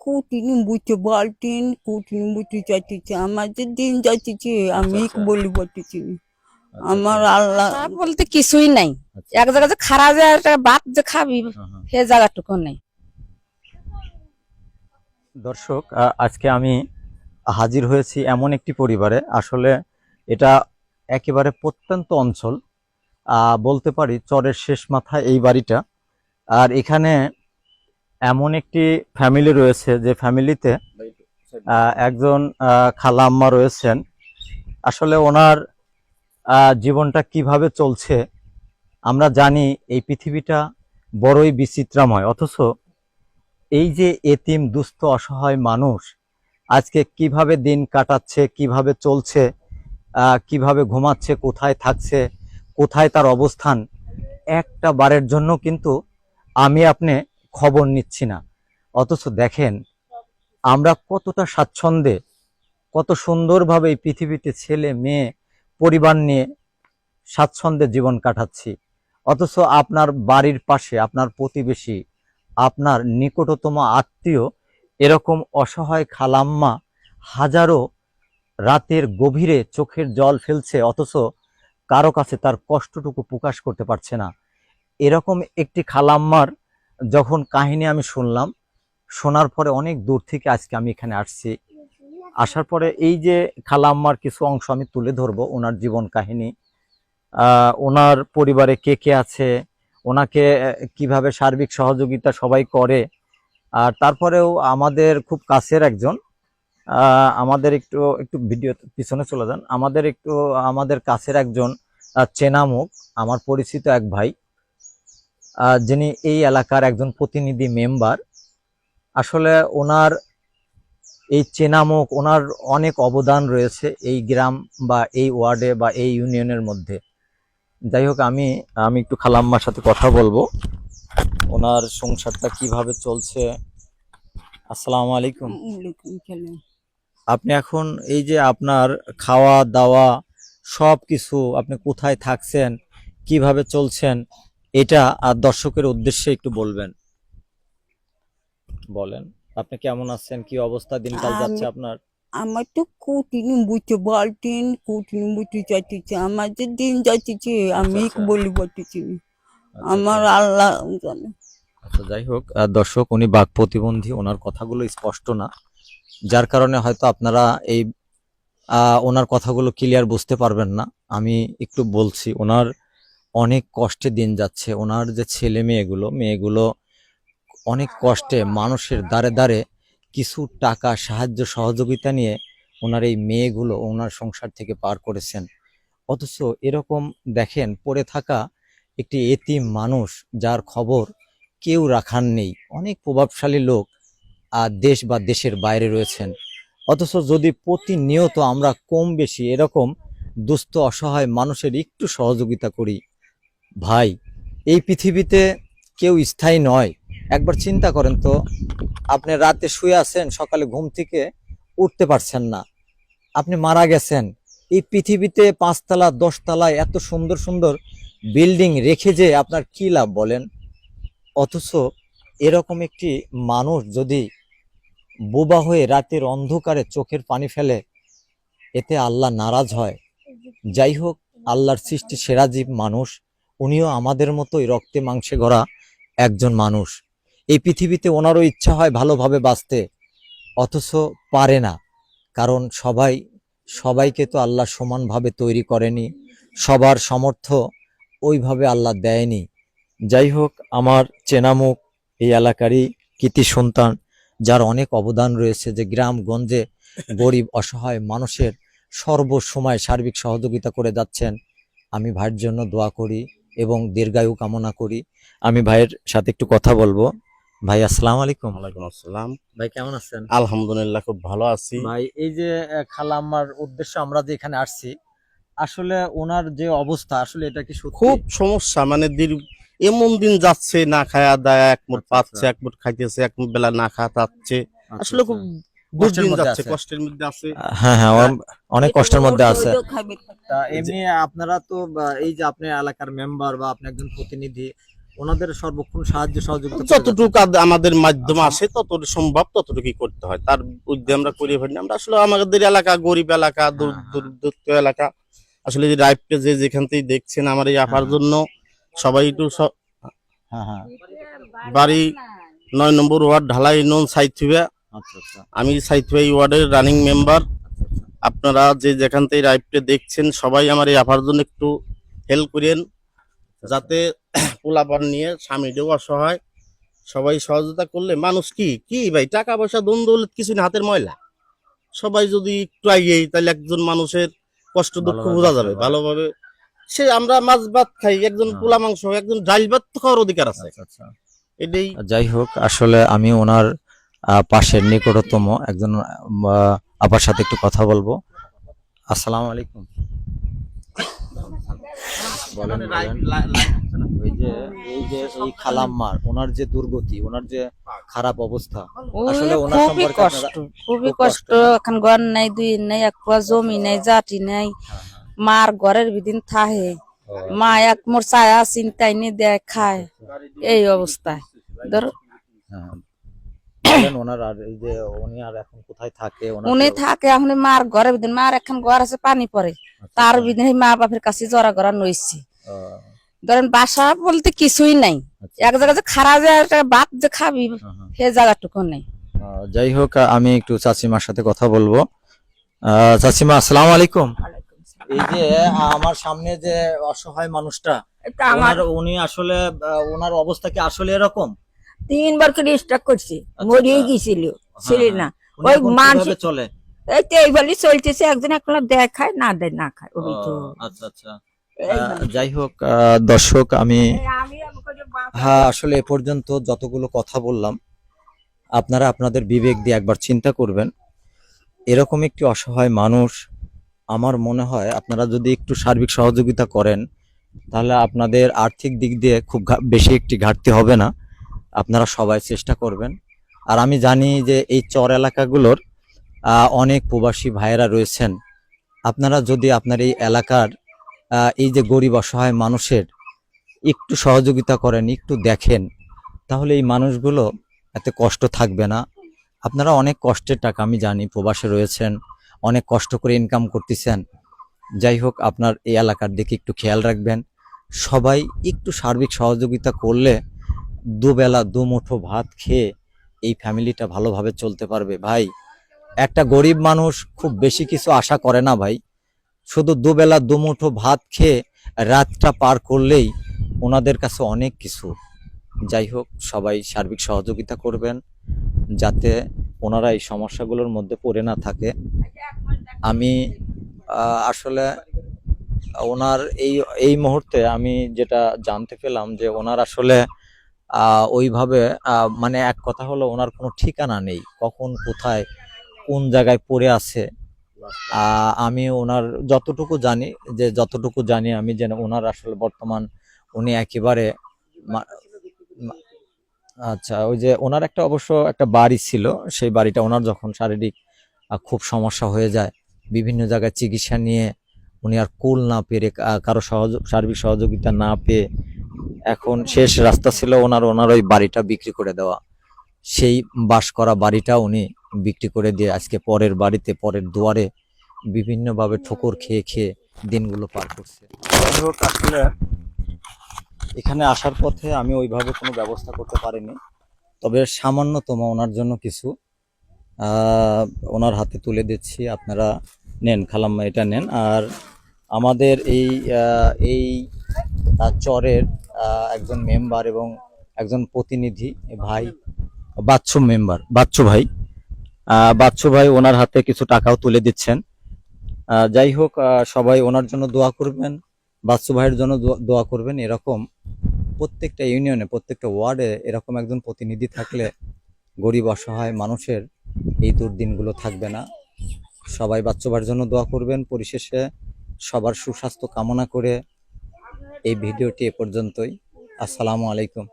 কঠিন বুঝতে পারতেন, কঠিন বুঝতে চাইতেছে, আমাদের দিন যাচ্ছে আমি আচ্ছা। বলি পারতেছি না। আচ্ছা, আমার আচ্ছা। আল্লাহ খারাপ বলতে কিছুই নাই। আচ্ছা, এক জায়গায় যে খারাপ যে একটা ভাত যে খাবি হ্যাঁ, হ্যাঁ। সে জায়গাটুকু নাই। দর্শক, আজকে আমি হাজির হয়েছি এমন একটি পরিবারে। আসলে এটা একেবারে প্রত্যন্ত অঞ্চল, বলতে পারি চরের শেষ মাথায় এই বাড়িটা। আর এখানে এমন একটি ফ্যামিলি রয়েছে যে ফ্যামিলিতে একজন খালা আম্মা রয়েছেন। আসলে ওনার জীবনটা কিভাবে চলছে আমরা জানি। এই পৃথিবীটা বড়ই বিচিত্রময়, অথচ এই যে এতিম দুস্থ অসহায় মানুষ আজকে কিভাবে দিন কাটাচ্ছে, কিভাবে চলছে, কিভাবে ঘুমাচ্ছে, কোথায় থাকছে, কোথায় তার অবস্থান, একটা বারের জন্য কিন্তু আমি আপনি খবর নিচ্ছি না। অথচ দেখেন আমরা কতটা স্বাচ্ছন্দ্যে, কত সুন্দরভাবে এই পৃথিবীতে ছেলে মেয়ে পরিবার নিয়ে স্বাচ্ছন্দ্যে জীবন কাটাচ্ছি। অথচ আপনার বাড়ির পাশে আপনার প্রতিবেশী, আপনার নিকটতম আত্মীয় এরকম অসহায় খালাম্মা হাজারো রাতের গভীরে চোখের জল ফেলছে, অথচ কারো কাছে তার কষ্টটুকু প্রকাশ করতে পারছে না। এরকম একটি খালাম্মার যখন কাহিনী আমি শুনলাম, শোনার পরে অনেক দূর থেকে আজকে আমি এখানে আসছি। আসার পরে এই যে খালাম্মার কিছু অংশ আমি তুলে ধরবো, ওনার জীবন কাহিনী, ওনার পরিবারে কে কে আছে, ওনাকে কিভাবে সার্বিক সহযোগিতা সবাই করে। আর তারপরেও আমাদের খুব কাছের একজন, আমাদের একটু একটু ভিডিও পিছনে চলে যান, আমাদের কাছের একজন চেনা মুখ, আমার পরিচিত এক ভাই, যিনি এই এলাকার একজন প্রতিনিধি মেম্বার। আসলে ওনার এই চেনা মুখ, ওনার অনেক অবদান রয়েছে এই গ্রাম বা এই ওয়ার্ডে বা এই ইউনিয়নের মধ্যে। যাই হোক, আমি একটু খালাম্মার সাথে কথা বলবো, ওনার সংসারটা কিভাবে চলছে। আসসালামু আলাইকুম। ওয়ালাইকুম সালাম। আপনি এখন এই যে আপনার খাওয়া দাওয়া সব কিছু, আপনি কোথায় থাকছেন, কিভাবে চলছেন, এটা আর দর্শকের উদ্দেশ্যে একটু বলবেন। বলেন, আপনি কেমন আছেন, কি অবস্থা, দিনকাল যাচ্ছে আমি আপনার? আমার তো কঠিন বুঝতে পারতেন, কঠিন বুঝতে চাইতেছে, আমাদের দিন যাচ্ছে আমি আচ্ছা। বলি পারতেছি না। আচ্ছা, আমার আচ্ছা। আল্লাহ জানে। আচ্ছা, যাই হোক, দর্শক উনি বাক প্রতিবন্ধী, ওনার কথাগুলো স্পষ্ট না, যার কারণে হয়তো আপনারা এই ওনার কথাগুলো ক্লিয়ার বুঝতে পারবেন না। আমি একটু বলছি, ওনার অনেক কষ্টে দিন যাচ্ছে। ওনার যে ছেলে মেয়েগুলো অনেক কষ্টে মানুষের দ্বারে দ্বারে কিছু টাকা সাহায্য সহযোগিতা নিয়ে ওনার এই মেয়েগুলো ওনার সংসার থেকে পার করেছেন। অথচ এরকম দেখেন পড়ে থাকা একটি এতিম মানুষ, যার খবর কেউ রাখার নেই। অনেক প্রভাবশালী লোক দেশ বা দেশের বাইরে রয়েছেন। অথচ যদি প্রতিনিয়ত আমরা কম বেশি এরকম দুস্থ অসহায় মানুষের একটু সহযোগিতা করি, ভাই, এই পৃথিবীতে কেউ স্থায়ী নয়। একবার চিন্তা করেন তো, আপনি রাতে শুয়ে আছেন, সকালে ঘুম থেকে উঠতে পারছেন না, আপনি মারা গেছেন। এই পৃথিবীতে 5 তলা 10 তলায় এত সুন্দর সুন্দর বিল্ডিং রেখে যে আপনার কি লাভ বলেন? অথচ এরকম একটি মানুষ যদি বোবা হয়ে রাতের অন্ধকারে চোখের পানি ফেলে, এতে আল্লাহ নারাজ হয়। যাই হোক, আল্লাহর সৃষ্টি সেরা জীব মানুষ, উনিও আমাদের মতোই রক্তে মাংসে গড়া একজন মানুষ। এই পৃথিবীতে ওনারও ইচ্ছা হয় ভালোভাবে বাঁচতে, অথচ পারে না। কারণ সবাইকে তো আল্লাহ সমানভাবে তৈরি করেনি, সবার সামর্থ্য ওইভাবে আল্লাহ দেয়নি। যাই হোক, আমার চেনামুখ, এই এলাকারই কৃতি সন্তান, যার অনেক অবদান রয়েছে, যে গ্রামগঞ্জে গরিব অসহায় মানুষের সর্বসময় সার্বিক সহযোগিতা করে যাচ্ছেন। আমি ভাইয়ের জন্য দোয়া করি এবং দীর্ঘায়ু কামনা করি। আমি ভাইয়ের সাথে একটু কথা বলবো। ভাই, আসসালামু আলাইকুম। ওয়ালাইকুম আসসালাম। ভাই, কেমন আছেন? আলহামদুলিল্লাহ, খুব ভালো আছি। ভাই, এই যে খালাম্মার উদ্দেশ্য আমরা যে এখানে আসছি, আসলে ওনার যে অবস্থা, আসলে এটা কি সত্যি? খুব সমস্যা, মানে এমন দিন যাচ্ছে, না খায়া দায়া এক মুঠ আচ্ছা, পাচ্ছে, আচ্ছা। এক মুঠ খাইতেছে, এক মুঠ বেলা না খাওয়া যাচ্ছে। আচ্ছা, আসলে খুব আচ্ছা। কষ্টের দুর্দিন মধ্যে যাচ্ছে, আছে। কষ্টের মধ্যে আছে। হ্যাঁ, হ্যাঁ, অনেক কষ্টের মধ্যে আছে। ওইটাও খাবে। তা এমনি আপনারা তো এই যে আপনি এলাকার মেম্বার বা আপনি একজন প্রতিনিধি, ওনাদের সর্বক্ষণ সাহায্য সহযোগিতা করে যতটুকু আমাদের মাধ্যমে আসে ততটুকু সম্ভব ততটুকুই করতে হয়, তার বুদ্ধি আমরা করি ফেলি না। আমরা আসলে আমাদের এলাকা গরিব এলাকা, দূরদূর এলাকা, আসলে যে রাইপটা যে যেখান থেকে দেখছেন আমার এই আপার জন্য সবাই একটু হ্যাঁ হ্যাঁ বাড়ি 9 নম্বর ওয়ার্ড ঢালাই নন সাইথিয়া। আচ্ছা আচ্ছা আমি সাইথিয়া ওয়ার্ডের রানিং মেম্বার। আপনারা যে যেখান থেকে রাইপটা দেখছেন সবাই আমার এই আপার জন্য একটু হেল্প করেন, যাতে পোলাপান নিয়ে স্বামীটাও অসহায়, সবাই সহযোগিতা করলে মানুষ কি কি ভাই টাকা পয়সা দ্বন্দ্ব হলে কিছু না, হাতের ময়লা। সবাই যদি একটু আগেই তাহলে একজন মানুষের কষ্ট দুঃখ ভালোভাবে বোঝা বাঁচতে যাবে পারবে। ভালোভাবে। সে আমরা মাছ ভাত খাই, একজন হ্যাঁ। পোলা মাংস, একজন ডাল ভাত তো খাওয়ার অধিকার আছে। আচ্ছা আচ্ছা এটাই যাই হোক, আসলে আমি ওনার পাশের নিকটতম একজন আপার সাথে একটু কথা বলবো। আসসালামু আলাইকুম। বলেন বলেন। ওই যে এই খালাম্মার ওনার যে দুর্গতি, ওনার যে খারাপ অবস্থা, আসলে ওই ওনার খুবই সম্পর্কে কষ্ট, খুবই কষ্ট। এখন ঘর নাই, দুই নাই, এক পোয়া জমি নাই, জাতি নাই, মার ঘরের বিদিন থাহে, মা এক মোর ছায়া চিন্তাই নি দেয় খায়, এই অবস্থায় ধরো। হ্যাঁ, বলেন ওনার। আর এই যে উনি আর এখন কোথায় থাকে? ওনার উনি কি অবস্থা? থাকে এখন মার ঘরের বিদিন, মার এখন ঘর আছে পানি পড়ে, তার বিদিন মা বাপের কাছে জরা গড়া নইছি। আহ, ধরেন বাসা বলতে কিছুই নাই, আচ্ছা, এক জায়গায় যে খারা যায় একটা ভাত যে খাবি হ্যাঁ, হ্যাঁ। সে জায়গাটুকু নেই। যাই হোক, আমি একটু চাচিমার সাথে কথা বলবো। চাচিমা, আসসালামু আলাইকুম। এই যে আমার সামনে যে অসহায় মানুষটা, উনি আসলে ওনার অবস্থা কি আসলে এরকম? 3 বার করে স্ট্রোক করছে, মরিয়ে গেছিল, ছিল না। উনি ওই এখন মানুষ কিভাবে চলে? এই তো এইভাবে চলতেছে, একজন একলা দেখায় না দেয় না খায়, ওই তো আচ্ছা আচ্ছা যাই হোক, দর্শক, আমি হ্যাঁ আসলে এ পর্যন্ত যতগুলো কথা বললাম, আপনারা আপনাদের বিবেক দিয়ে একবার চিন্তা করবেন। এরকম একটি অসহায় মানুষ, আমার মনে হয় আপনারা যদি একটু সার্বিক সহযোগিতা করেন, তাহলে আপনাদের আর্থিক দিক দিয়ে খুব বেশি একটি ঘাটতি হবে না। আপনারা সবাই চেষ্টা করবেন। আর আমি জানি যে এই চর এলাকাগুলোর অনেক প্রবাসী ভাইয়েরা রয়েছেন। আপনারা যদি আপনার এই এলাকার এই যে গরিব অসহায় মানুষের একটু সহযোগিতা করেন, একটু দেখেন, তাহলে এই মানুষগুলো এত কষ্ট থাকবে না। আপনারা অনেক কষ্টের টাকা, আমি জানি প্রবাসে রয়েছেন, অনেক কষ্ট করে ইনকাম করতেছেন। যাই হোক, আপনার এই এলাকার দিকে একটু খেয়াল রাখবেন। সবাই একটু সার্বিক সহযোগিতা করলে দুবেলা দুমুঠো ভাত খেয়ে এই ফ্যামিলিটা ভালোভাবে চলতে পারবে। ভাই, একটা গরিব মানুষ খুব বেশি কিছু আশা করে না ভাই, শুধু দুবেলা দুমুঠো ভাত খেয়ে রাতটা পার করলেই ওনাদের কাছে অনেক কিছু। যাই হোক, সবাই সার্বিক সহযোগিতা করবেন যাতে ওনারা এই সমস্যাগুলোর মধ্যে পড়ে না থাকে। আমি আসলে ওনার এই মুহূর্তে আমি যেটা জানতে পেলাম যে ওনার আসলে ওইভাবে মানে এক কথা হলো ওনার কোনো ঠিকানা নেই, কখন কোথায় কোন জায়গায় পড়ে আছে। আমি ওনার যতটুকু জানি আমি যেন ওনার আসলে বর্তমান উনি একেবারে আচ্ছা, ওই যে ওনার অবশ্য একটা বাড়ি ছিল, সেই বাড়িটা ওনার যখন শারীরিক খুব সমস্যা হয়ে যায়, বিভিন্ন জায়গায় চিকিৎসা নিয়ে উনি আর কুল না পেরে, কারো সার্বিক সহযোগিতা না পেয়ে, এখন শেষ রাস্তা ছিল ওনার ওই বাড়িটা বিক্রি করে দেওয়া। সেই বাস করা বাড়িটা উনি বিক্রি করে দিয়ে আজকে পরের বাড়িতে, পরের দুয়ারে বিভিন্নভাবে ঠোকর খেয়ে খেয়ে দিনগুলো পার করছে। যাই হোক, আসলে এখানে আসার পথে আমি ওইভাবে কোনো ব্যবস্থা করতে পারিনি, তবে সামান্যতম ওনার জন্য কিছু ওনার হাতে তুলে দিচ্ছি। আপনারা নেন খালাম্মা, এটা নেন। আর আমাদের এই চরের একজন মেম্বার এবং একজন প্রতিনিধি ভাই, বাচ্চু ভাই ওনার হাতে কিছু টাকাও তুলে দিচ্ছেন। যাই হোক, সবাই ওনার জন্য দোয়া করবেন, বাচ্চু ভাইয়ের জন্য দোয়া করবেন। এরকম প্রত্যেকটা ইউনিয়নে, প্রত্যেকটা ওয়ার্ডে এরকম একজন প্রতিনিধি থাকলে গরিব অসহায় মানুষের এই দুর্দিনগুলো থাকবে না। সবাই বাচ্চু ভাইয়ের জন্য দোয়া করবেন। পরিশেষে সবার সুস্বাস্থ্য কামনা করে এই ভিডিওটি এ পর্যন্তই। আসসালামু আলাইকুম।